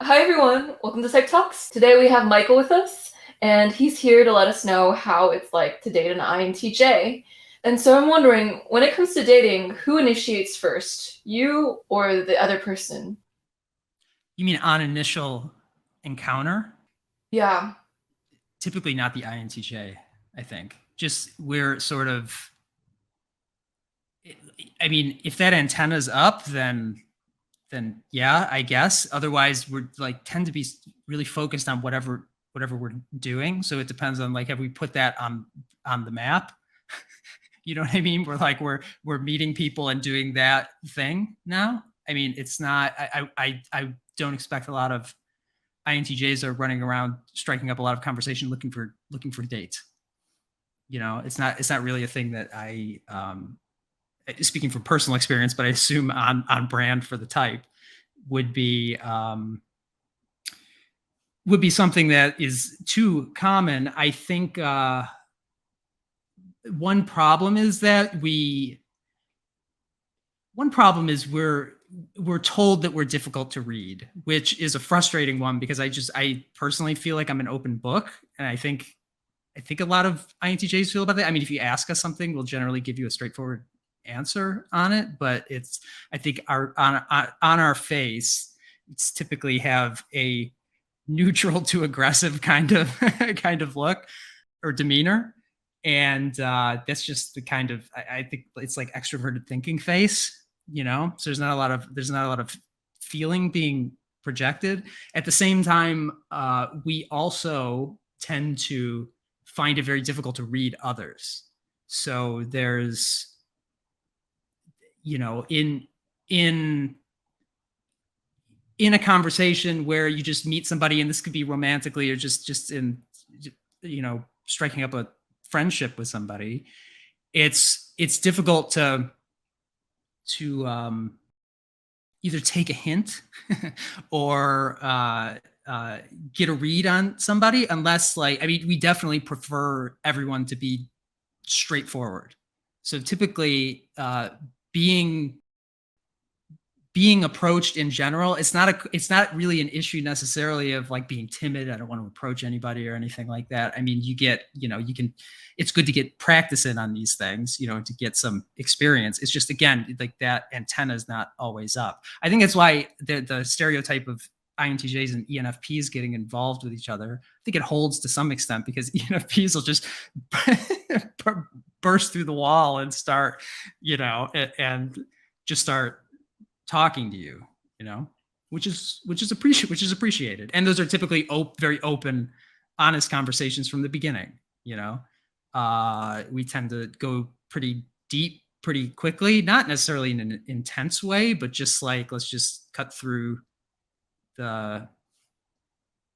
Hi everyone, welcome to Psych Talks. Today we have Michael with us, and he's here to let us know how it's like to date an INTJ. And so I'm wondering, when it comes to dating, who initiates first, you or the other person? You mean on initial encounter? Yeah. Typically not the INTJ, I think. Just we're sort of, I mean, if that antenna's up, then yeah, I guess. Otherwise, we're like tend to be really focused on whatever we're doing. So it depends on like, have we put that on the map? You know what I mean? We're meeting people and doing that thing now. I mean, it's not. I don't expect a lot of INTJs are running around striking up a lot of conversation looking for dates. You know, it's not really a thing that I speaking from personal experience, but I assume on brand for the type would be something that is too common. I think one problem is we're told that we're difficult to read, which is a frustrating one because I personally feel like I'm an open book, and I think a lot of INTJs feel about that. I mean, if you ask us something, we'll generally give you a straightforward answer on it, but I think on our face, it's typically have a neutral to aggressive kind of look or demeanor, and that's just the kind of I think it's like extroverted thinking face, you know. So there's not a lot of feeling being projected. At the same time, we also tend to find it very difficult to read others. So there's, you know, in a conversation where you just meet somebody, and this could be romantically or just in, you know, striking up a friendship with somebody, it's difficult to either take a hint or get a read on somebody, unless, like, I mean, we definitely prefer everyone to be straightforward. So typically, being approached in general, it's not really an issue necessarily of like being timid. I don't want to approach anybody or anything like that. I mean, it's good to get practice in on these things, you know, to get some experience. It's just, again, like that antenna is not always up. I think that's why the stereotype of INTJs and ENFPs getting involved with each other, I think it holds to some extent, because ENFPs will just burst through the wall and start, you know, and just start talking to you, you know, which is appreciated. And those are typically very open, honest conversations from the beginning. You know, we tend to go pretty deep pretty quickly, not necessarily in an intense way, but just like, let's just cut through the,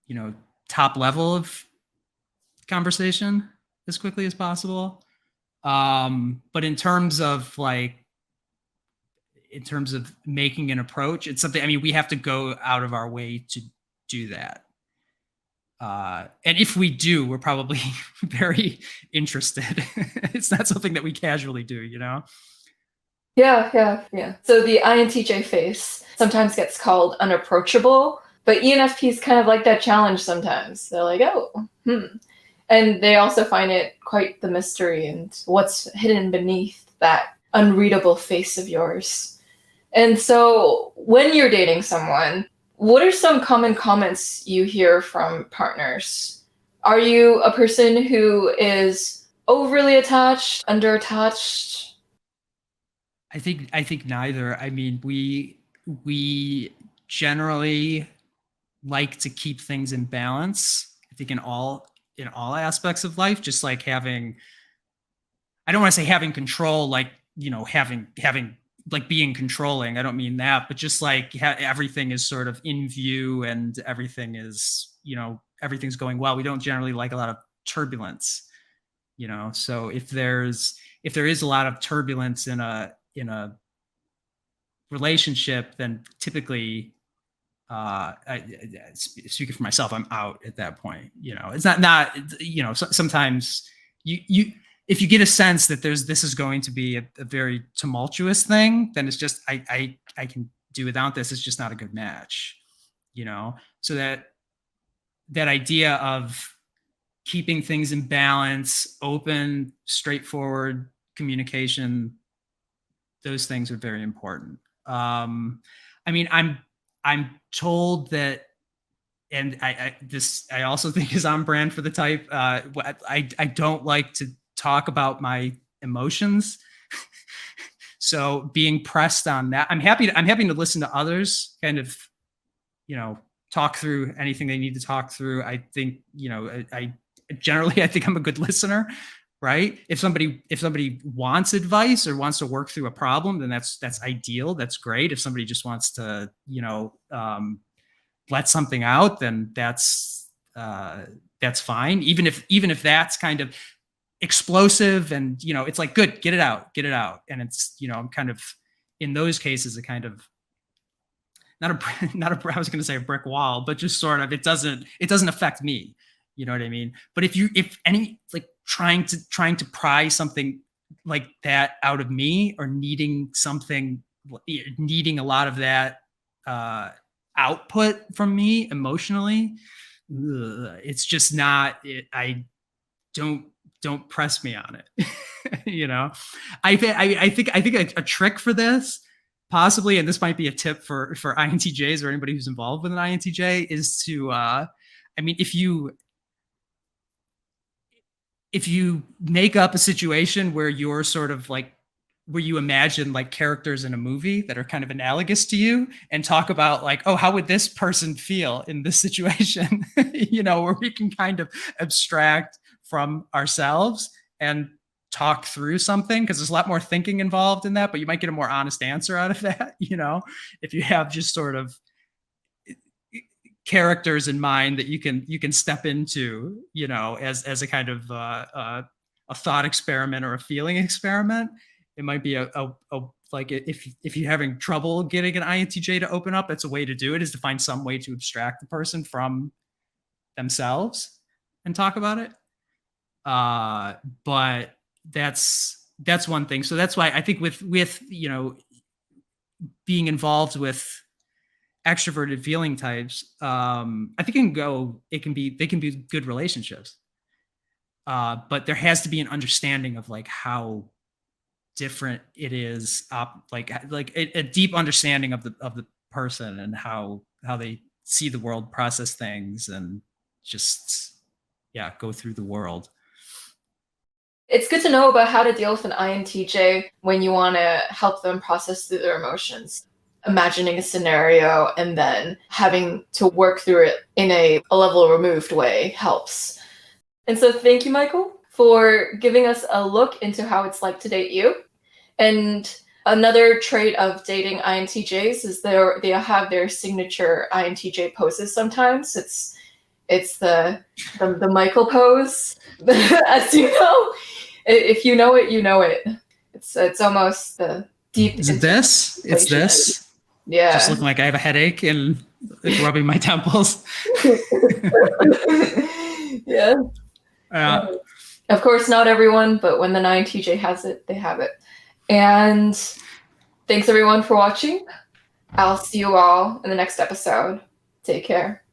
you know, top level of conversation as quickly as possible. But in terms of making an approach, it's something, I mean, we have to go out of our way to do that. And if we do, we're probably very interested. It's not something that we casually do, you know? Yeah. So the INTJ face sometimes gets called unapproachable, but ENFPs kind of like that challenge sometimes. They're like, and they also find it quite the mystery and what's hidden beneath that unreadable face of yours. And so when you're dating someone, what are some common comments you hear from partners? Are you a person who is overly attached, under-attached? I think neither. I mean, we generally like to keep things in balance. I think in all aspects of life, just like having, I don't want to say having control, like, you know, having like being controlling. I don't mean that, but just like everything is sort of in view and everything is, you know, everything's going well. We don't generally like a lot of turbulence, you know. So if there is a lot of turbulence in a relationship, then typically, speaking for myself, I'm out at that point. You know, it's not, you know, sometimes you if you get a sense that this is going to be a very tumultuous thing, then it's just, I can do without this. It's just not a good match. so that idea of keeping things in balance, open, straightforward communication, those things are very important. I'm told that, and I also think is on brand for the type. I don't like to talk about my emotions. So being pressed on that, I'm happy to listen to others kind of, talk through anything they need to talk through. I think, I generally, I think I'm a good listener, right? If somebody wants advice or wants to work through a problem, then that's ideal. That's great. If somebody just wants to, let something out, then that's fine. Even if that's kind of explosive and, it's like, good, get it out. And it's, I'm kind of, in those cases, a kind of, I was going to say a brick wall, but just sort of, it doesn't affect me. You know what I mean? But if any, like trying to pry something like that out of me, or needing a lot of that output from me emotionally, it's just not it. I don't press me on it. I think a trick for this, possibly, and this might be a tip for INTJs or anybody who's involved with an INTJ, is to if you make up a situation where you're sort of like, where you imagine like characters in a movie that are kind of analogous to you, and talk about like, oh, how would this person feel in this situation? Where we can kind of abstract from ourselves and talk through something, because there's a lot more thinking involved in that, but you might get a more honest answer out of that, if you have just sort of characters in mind that you can step into, as a kind of a thought experiment or a feeling experiment. It might be a like, if you're having trouble getting an INTJ to open up, that's a way to do it, is to find some way to abstract the person from themselves and talk about it. But that's one thing. So that's why I think with being involved with extroverted feeling types, I think they can be good relationships. But there has to be an understanding of like how different it is, like a deep understanding of the person and how they see the world, process things, and just go through the world. It's good to know about how to deal with an INTJ when you want to help them process through their emotions. Imagining a scenario and then having to work through it in a level removed way helps. And so thank you, Michael, for giving us a look into how it's like to date you. And another trait of dating INTJs is they have their signature INTJ poses sometimes. It's the Michael pose, as you know. If you know it, you know it. It's almost the deep. Is it this? It's this. Yeah. Just looking like I have a headache and rubbing my temples. Yeah. Of course, not everyone, but when the INTJ has it, they have it. And thanks everyone for watching. I'll see you all in the next episode. Take care.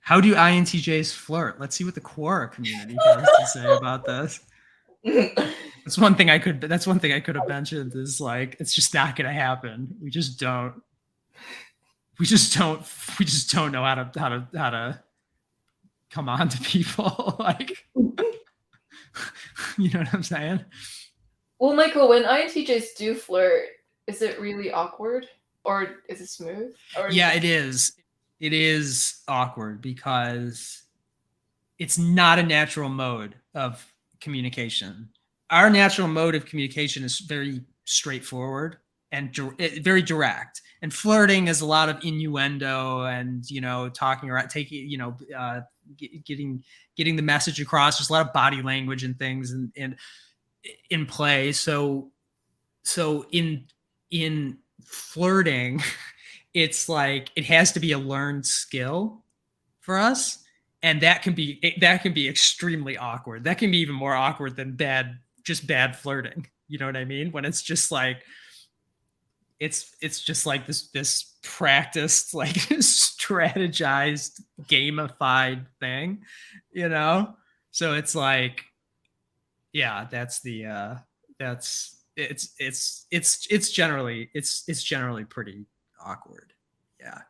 How do INTJs flirt? Let's see what the Quora community has to say about this. That's one thing I could have mentioned, is like, it's just not going to happen. We just don't know how to come on to people. Like, you know what I'm saying? Well, Michael, when INTJs do flirt, is it really awkward, or is it smooth? Or it is. It is awkward because it's not a natural mode of communication. Our natural mode of communication is very straightforward and very direct. And flirting is a lot of innuendo and, talking around, taking, getting the message across. There's a lot of body language and things and in play. So in flirting, it's like, it has to be a learned skill for us. And that can be extremely awkward. That can be even more awkward than bad flirting. You know what I mean? When it's just like, it's just like this practiced, like strategized, gamified thing, you know? So it's like, yeah, that's the that's it's generally pretty awkward. Yeah.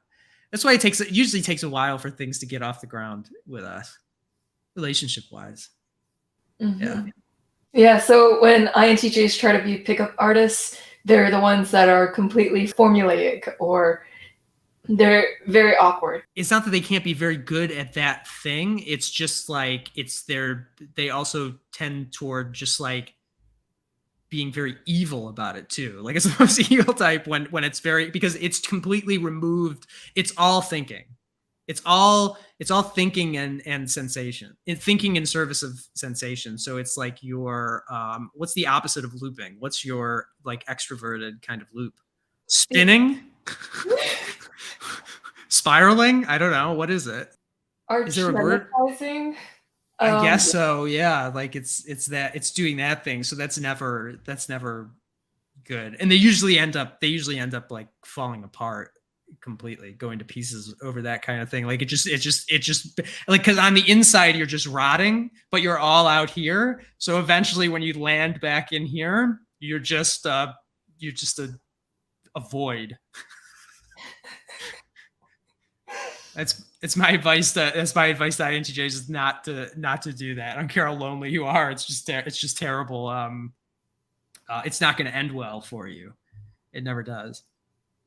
That's why it usually takes a while for things to get off the ground with us, relationship wise. Yeah. Yeah, so when INTJs try to be pickup artists, they're the ones that are completely formulaic, or they're very awkward. It's not that they can't be very good at that thing. It's just like they also tend toward just like being very evil about it too. Like it's the most evil type when it's very, because it's completely removed. It's all thinking. It's all thinking and sensation. Thinking in service of sensation. So it's like your what's the opposite of looping? What's your like extroverted kind of loop? Spinning? Spiraling? I don't know. What is it? Is there a word? I guess so. Yeah. Like it's doing that thing. So that's never good. And they usually end up like falling apart completely, going to pieces over that kind of thing. Like it just like, because on the inside you're just rotting, but you're all out here. So eventually when you land back in here, you're just a void. That's my advice to INTJs, is not to do that. I don't care how lonely you are. It's just terrible. It's not going to end well for you. It never does.